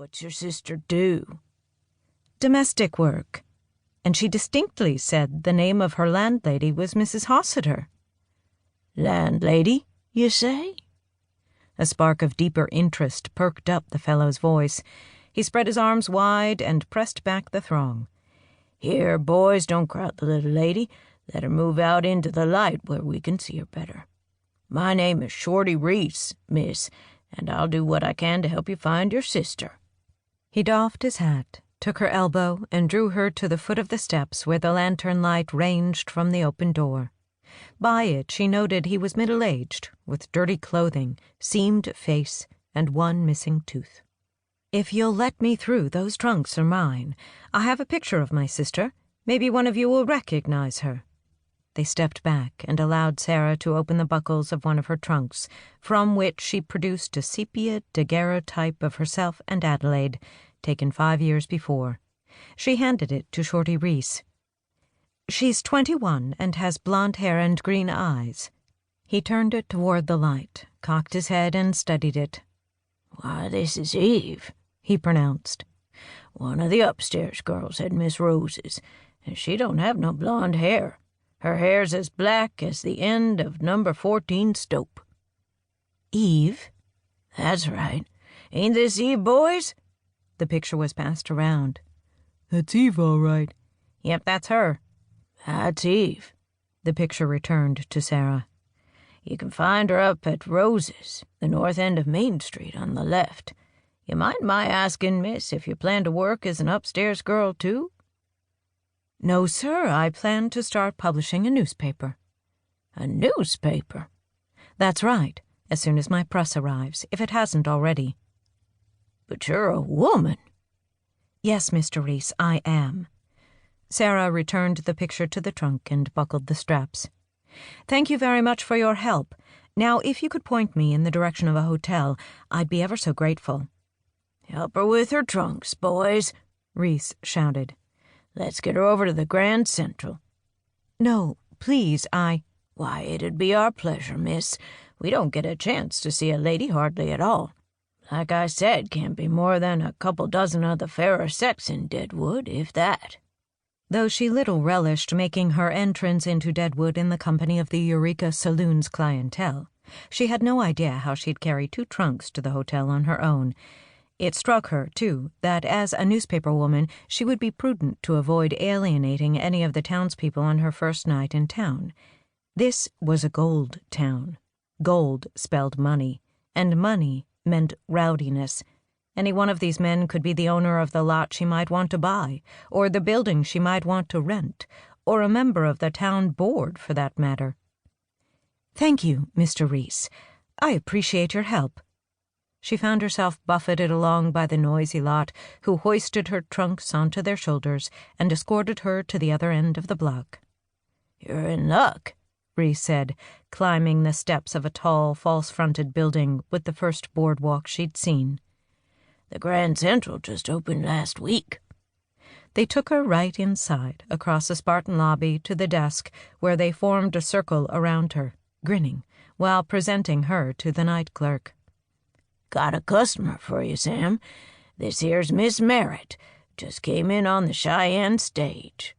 What's your sister do?" "Domestic work." And she distinctly said the name of her landlady was Mrs. Hossiter. "Landlady, you say?" A spark of deeper interest perked up the fellow's voice. He spread his arms wide and pressed back the throng. "Here, boys, don't crowd the little lady. Let her move out into the light where we can see her better. My name is Shorty Reese, miss, and I'll do what I can to help you find your sister." He doffed his hat, took her elbow, and drew her to the foot of the steps where the lantern light ranged from the open door. By it she noted he was middle-aged, with dirty clothing, seamed face, and one missing tooth. "If you'll let me through, those trunks are mine. I have a picture of my sister. Maybe one of you will recognize her." They stepped back and allowed Sarah to open the buckles of one of her trunks, from which she produced a sepia daguerreotype of herself and Adelaide, taken 5 years before. She handed it to Shorty Reese. "She's 21 and has blonde hair and green eyes." He turned it toward the light, cocked his head, and studied it. "Why, this is Eve," he pronounced. "One of the upstairs girls at Miss Rose's, and she don't have no blonde hair. Her hair's as black as the end of number 14 Stope." "Eve?" "That's right. Ain't this Eve, boys?" The picture was passed around. "That's Eve, all right." "Yep, that's her." "That's Eve," the picture returned to Sarah. "You can find her up at Rose's, the north end of Main Street on the left. You mind my asking, miss, if you plan to work as an upstairs girl, too?" "No, sir, I plan to start publishing a newspaper." "A newspaper?" "That's right, as soon as my press arrives, if it hasn't already." "But you're a woman." "Yes, Mr. Reese, I am." Sarah returned the picture to the trunk and buckled the straps. "Thank you very much for your help. Now, if you could point me in the direction of a hotel, I'd be ever so grateful." "Help her with her trunks, boys," Reese shouted. "Let's get her over to the Grand Central." "No, please, Why, it'd be our pleasure, miss. We don't get a chance to see a lady hardly at all. Like I said, can't be more than a couple dozen of the fairer sex in Deadwood, if that." Though she little relished making her entrance into Deadwood in the company of the Eureka Saloon's clientele, she had no idea how she'd carry 2 trunks to the hotel on her own. It struck her, too, that as a newspaper woman she would be prudent to avoid alienating any of the townspeople on her first night in town. This was a gold town. Gold spelled money, and money meant rowdiness. Any one of these men could be the owner of the lot she might want to buy, or the building she might want to rent, or a member of the town board, for that matter. "Thank you, Mr. Reese. I appreciate your help." She found herself buffeted along by the noisy lot, who hoisted her trunks onto their shoulders and escorted her to the other end of the block. "You're in luck," Reese said, climbing the steps of a tall, false-fronted building with the first boardwalk she'd seen. "The Grand Central just opened last week." They took her right inside, across a Spartan lobby to the desk, where they formed a circle around her, grinning, while presenting her to the night clerk. "Got a customer for you, Sam. This here's Miss Merritt. Just came in on the Cheyenne stage."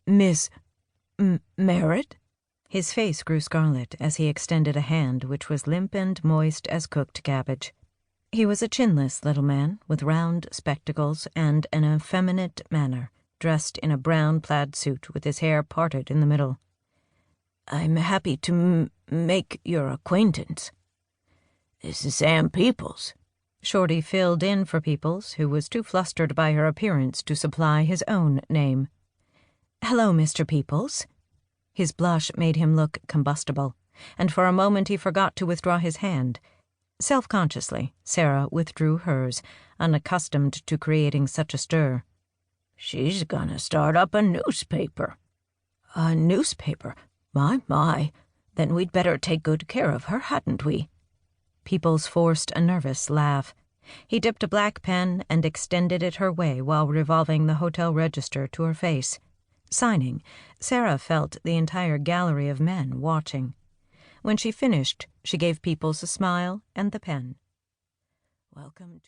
Miss Merritt?" His face grew scarlet as he extended a hand which was limp and moist as cooked cabbage. He was a chinless little man with round spectacles and an effeminate manner, dressed in a brown plaid suit with his hair parted in the middle. "I'm happy to make your acquaintance. This is Sam Peoples." Shorty filled in for Peoples, who was too flustered by her appearance to supply his own name. "Hello, Mr. Peoples." His blush made him look combustible, and for a moment he forgot to withdraw his hand. Self-consciously, Sarah withdrew hers, unaccustomed to creating such a stir. "She's gonna start up a newspaper." "A newspaper? My. Then we'd better take good care of her, hadn't we?" Peoples forced a nervous laugh. He dipped a black pen and extended it her way while revolving the hotel register to her face. Signing, Sarah felt the entire gallery of men watching. When she finished, she gave Peoples a smile and the pen. "Welcome to..."